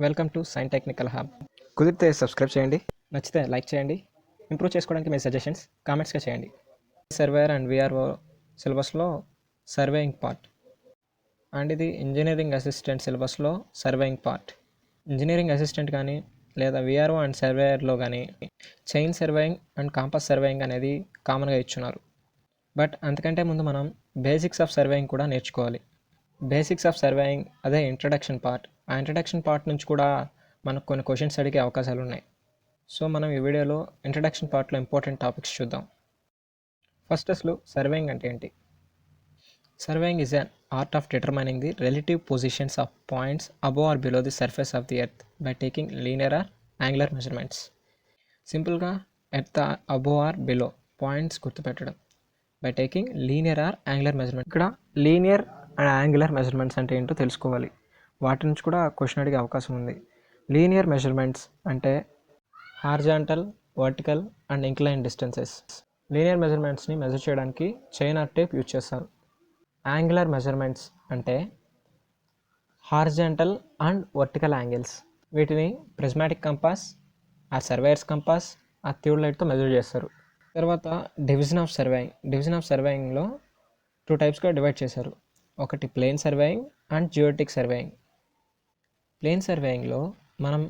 Welcome to sign technical hub. కుదిరితే subscribe చేయండి, నచ్చితే లైక్ చేయండి. ఇంప్రూవ్ చేసుకోవడానికి మీ సజెషన్స్ కామెంట్స్గా చేయండి. సర్వేయర్ అండ్ విఆర్ఓ సిలబస్లో సర్వేయింగ్ పార్ట్ అండ్ ఇది ఇంజనీరింగ్ అసిస్టెంట్ సిలబస్లో సర్వేయింగ్ పార్ట్. ఇంజనీరింగ్ అసిస్టెంట్ కానీ లేదా విఆర్ఓ అండ్ సర్వేయర్లో కానీ chain surveying and campus surveying అనేది కామన్గా ఇచ్చున్నారు. బట్ అంతకంటే ముందు మనం బేసిక్స్ ఆఫ్ సర్వేయింగ్ కూడా నేర్చుకోవాలి. బేసిక్స్ ఆఫ్ సర్వేయింగ్ అదే ఇంట్రడక్షన్ పార్ట్. ఆ ఇంట్రడక్షన్ పార్ట్ నుంచి కూడా మనకు కొన్ని క్వశ్చన్స్ అడిగే అవకాశాలు ఉన్నాయి. సో మనం ఈ వీడియోలో ఇంట్రడక్షన్ పార్ట్లో ఇంపార్టెంట్ టాపిక్స్ చూద్దాం. ఫస్ట్ అసలు సర్వేయింగ్ అంటే ఏంటి? Surveying is an art of determining the relative positions of points above or below the surface of the earth by taking linear or angular measurements. సింపుల్గా earth above or below points గుర్తుపెట్టడం by taking linear or angular measurement. ఇక్కడ linear and angular measurements అంటే ఏంటో తెలుసుకోవాలి. వాటి నుంచి కూడా question అడిగే అవకాశం ఉంది. లీనియర్ మెజర్మెంట్స్ అంటే horizontal, vertical and incline distances. Linear మెజర్మెంట్స్ని మెజర్ చేయడానికి చైన్ ఆర్ టేప్ యూజ్ చేస్తారు. యాంగులర్ మెజర్మెంట్స్ అంటే హార్జాంటల్ అండ్ వర్టికల్ యాంగిల్స్. వీటిని ప్రిజ్మాటిక్ కంపాస్, ఆ సర్వేయర్స్ కంపాస్, ఆ థియోడలైట్తో మెజర్ చేస్తారు. తర్వాత division of surveying. Division of సర్వేయింగ్లో 2 టైప్స్గా డివైడ్ చేశారు. ఒకటి plane surveying and geodetic surveying. Plane సర్వేయింగ్లో మనం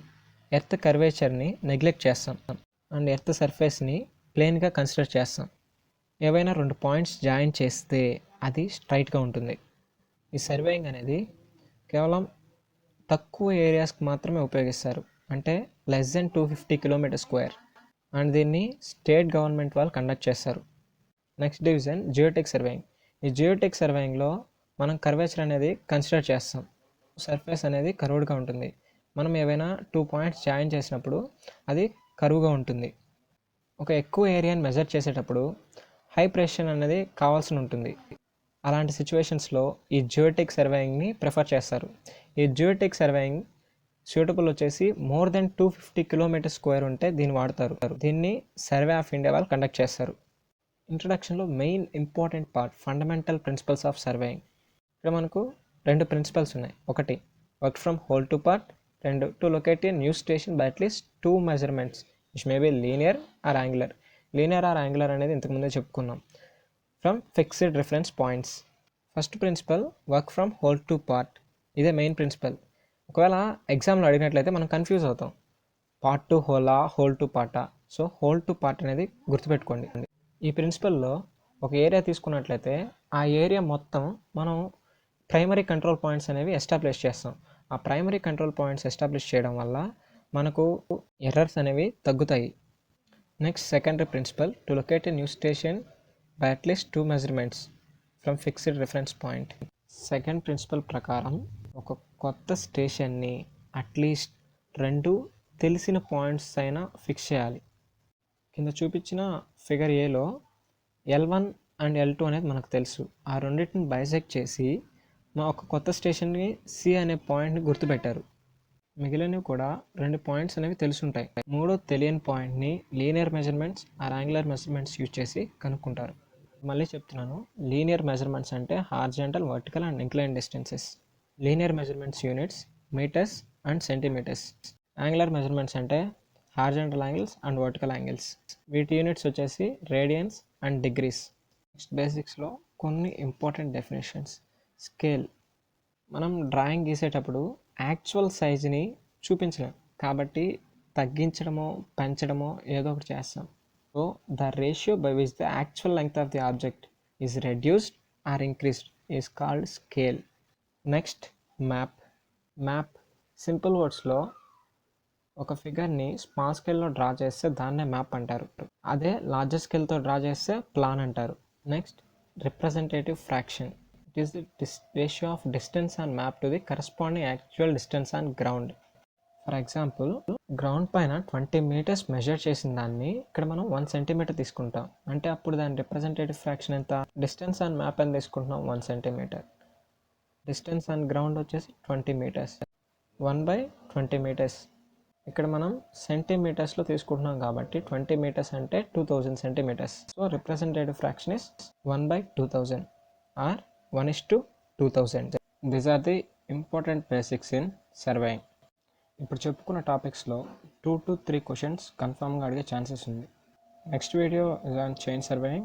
ఎర్త్ కర్వేచర్ని నెగ్లెక్ట్ చేస్తాం అండ్ ఎర్త్ సర్ఫేస్ని ప్లేన్గా కన్సిడర్ చేస్తాం. ఏవైనా 2 పాయింట్స్ జాయిన్ చేస్తే అది స్ట్రైట్గా ఉంటుంది. ఈ సర్వేయింగ్ అనేది కేవలం తక్కువ ఏరియాస్కి మాత్రమే ఉపయోగిస్తారు, అంటే less than 250 kilometre square, and దీన్ని స్టేట్ గవర్నమెంట్ వాళ్ళు కండక్ట్ చేస్తారు. Next division geotech surveying. ఈ జియోటెక్ సర్వేయింగ్లో మనం కర్వేచర్ అనేది కన్సిడర్ చేస్తాం. సర్ఫేస్ అనేది కర్వ్డ్గా ఉంటుంది. మనం ఏవైనా 2 పాయింట్స్ జాయిన్ చేసినప్పుడు అది కర్వ్గా ఉంటుంది. ఒక ఎక్కువ ఏరియాని మెజర్ చేసేటప్పుడు హై ప్రెసిషన్ అనేది కావాల్సి ఉంటుంది. అలాంటి సిచ్యువేషన్స్లో ఈ జియోటెక్ సర్వేయింగ్ని ప్రిఫర్ చేస్తారు. ఈ జియోటెక్ సర్వేయింగ్ సూటబుల్ వచ్చేసి మోర్ దెన్ 250 కిలోమీటర్ స్క్వేర్ ఉంటే దీన్ని వాడతారు. దీన్ని సర్వే ఆఫ్ ఇండియా వాళ్ళు కండక్ట్ చేస్తారు. ఇంట్రడక్షన్లో main important part fundamental principles of surveying. ఇక్కడ మనకు 2 ప్రిన్సిపల్స్ ఉన్నాయి. ఒకటి work from whole to part, 2 to locate a new station by at least 2 measurements which may be linear or angular. Linear or angular అనేది ఇంతకుముందే చెప్పుకున్నాం. From fixed reference points. First principal work from whole to part, ఇదే main principle. ఒకవేళ ఎగ్జామ్లో అడిగినట్లయితే మనం confuse అవుతాం, part to హోలా, హోల్ టు పార్టా. సో హోల్ టు పార్ట్ అనేది గుర్తుపెట్టుకోండి. ఈ ప్రిన్సిపల్లో ఒక ఏరియా తీసుకున్నట్లయితే ఆ ఏరియా మొత్తం మనం ప్రైమరీ కంట్రోల్ పాయింట్స్ అనేవి ఎస్టాబ్లిష్ చేస్తాం. ఆ ప్రైమరీ కంట్రోల్ పాయింట్స్ ఎస్టాబ్లిష్ చేయడం వల్ల మనకు ఎర్రర్స్ అనేవి తగ్గుతాయి. Next secondary principle to locate a new station by at least 2 measurements from fixed reference point. Second principle ప్రకారం ఒక కొత్త స్టేషన్ని అట్లీస్ట్ 2 తెలిసిన పాయింట్స్ అయినా ఫిక్స్ చేయాలి. కింద చూపించిన ఫిగర్ ఏలో L1 అండ్ L2 అనేది మనకు తెలుసు. ఆ రెండింటిని బైసెక్ట్ చేసి మా ఒక కొత్త స్టేషన్ని సి అనే పాయింట్ని గుర్తుపెట్టారు. మిగిలినవి కూడా 2 పాయింట్స్ అనేవి తెలుసుంటాయి. 3 తెలియని పాయింట్ని linear measurements or angular measurements use చేసి కనుక్కుంటారు. మళ్ళీ చెప్తున్నాను, లీనియర్ మెజర్మెంట్స్ అంటే horizontal, vertical and incline distances. Linear measurements units metres and centimetres. Angular measurements అంటే horizontal angles and vertical angles. వీటి యూనిట్స్ వచ్చేసి రేడియన్స్ అండ్ డిగ్రీస్. నెక్స్ట్ బేసిక్స్లో కొన్ని ఇంపార్టెంట్ డెఫినేషన్స్. స్కేల్. మనం డ్రాయింగ్ గీసేటప్పుడు యాక్చువల్ సైజుని చూపించలేం, కాబట్టి తగ్గించడమో పెంచడమో ఏదో ఒకటి చేస్తాం. So the ratio by which the actual length of the object is reduced or increased is called scale. Next map. Map simple వర్డ్స్లో ఒక ఫిగర్ని స్మాల్ స్కేల్లో డ్రా చేస్తే దాన్నే మ్యాప్ అంటారు. అదే లార్జర్ స్కేల్తో డ్రా చేస్తే ప్లాన్ అంటారు. Next representative fraction. It is the ratio of distance on map to the corresponding actual distance on ground. For example, ground పైన 20 మీటర్స్ మెజర్ చేసిన దాన్ని ఇక్కడ మనం 1 సెంటీమీటర్ తీసుకుంటాం. అంటే అప్పుడు దాని రిప్రజెంటేటివ్ ఫ్రాక్షన్ ఎంత? డిస్టెన్స్ ఆన్ మ్యాప్ అని తీసుకుంటున్నాం 1 సెంటీమీటర్. డిస్టెన్స్ ఆన్ గ్రౌండ్ వచ్చేసి 20 మీటర్స్. 1/20 మీటర్స్. ఇక్కడ మనం సెంటీమీటర్స్లో తీసుకుంటున్నాం కాబట్టి 20 మీటర్స్ అంటే 2000 centimetres. So representative fraction is 1/2000 or 1:2000. These are the important basics in surveying. ఇప్పుడు చెప్పుకున్న టాపిక్స్లో 2 to 3 క్వశ్చన్స్ కన్ఫామ్గా అడిగే ఛాన్సెస్ ఉంది. Next video is on chain surveying.